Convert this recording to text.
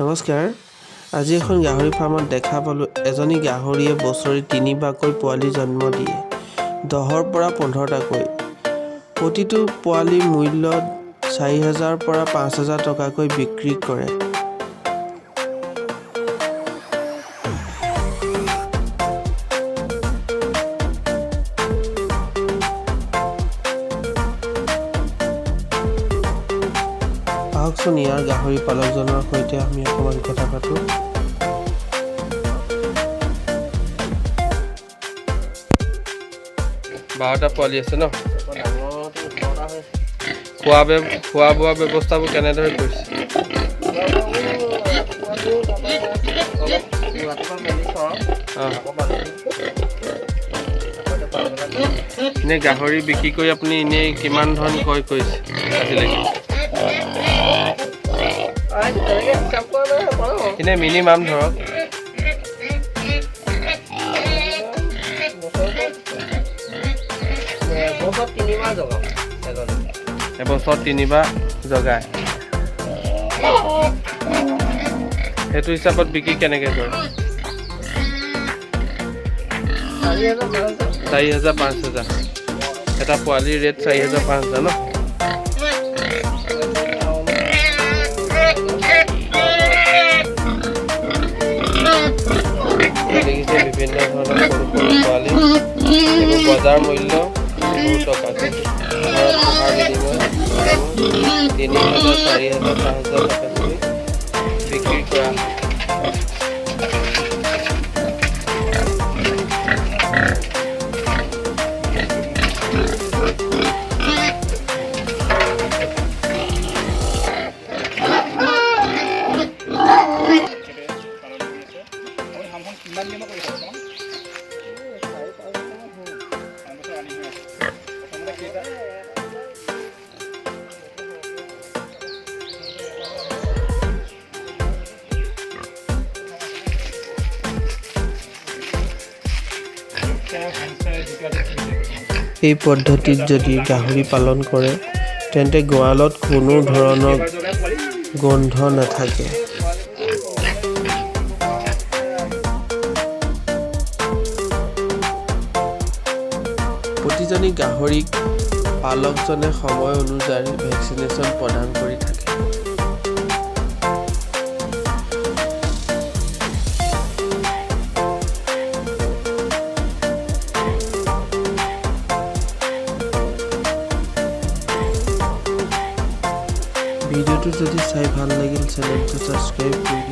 নমস্কাৰ। আজি এখন গাহৰি ফাৰ্মত দেখা পালোঁ এজনী গাহৰিয়ে বছৰি 3বাৰকৈ পোৱালি জন্ম দিয়ে, 10ৰ পৰা 15টাকৈ। প্ৰতিটো পোৱালিৰ মূল্য 4,000 পৰা 5,000 টকাকৈ বিক্ৰী কৰে। আহকচোন ইয়াৰ গাহৰি পালকজনৰ সৈতে আমি অকণমান কথা পাতোঁ। 12টা পোৱালি আছে ন? খোৱা বোৱা ব্যৱস্থাবোৰ কেনেদৰে কৰিছে? এনে গাহৰি বিক্ৰী কৰি আপুনি এনেই কিমান ধন ক্ৰয় কৰিছে আজিলৈকে? এনে মিনিমাম ধৰক এবছৰত 3বাৰ জগায়। সেইটো হিচাপত বিক্ৰী কেনেকৈ কৰে? 4,000 5,000 এটা পোৱালিৰ ৰেট 4,000 5,000 ন? দেখিছে বিভিন্ন ধৰণৰ সৰু সৰু পোৱালি, এইবোৰ বজাৰ মূল্য বহুত টকা। ঘৰত পোহাৰ বিনিময় 3,000 4,000 5,000 টকা কৰি বিক্ৰী কৰা। এই পদ্ধতিত যদি গাহৰি পালন কৰে তেন্তে গঁৰালত কোনো ধৰণৰ গোন্ধ নাথাকে। প্ৰতিজনী গাহৰিক পালকজনে সময় অনুযায়ী ভেকচিনেশ্যন প্ৰদান কৰি থাকে। ভিডিঅ'টো যদি চাই ভাল লাগিল চেনেলটো ছাবস্ক্ৰাইব কৰি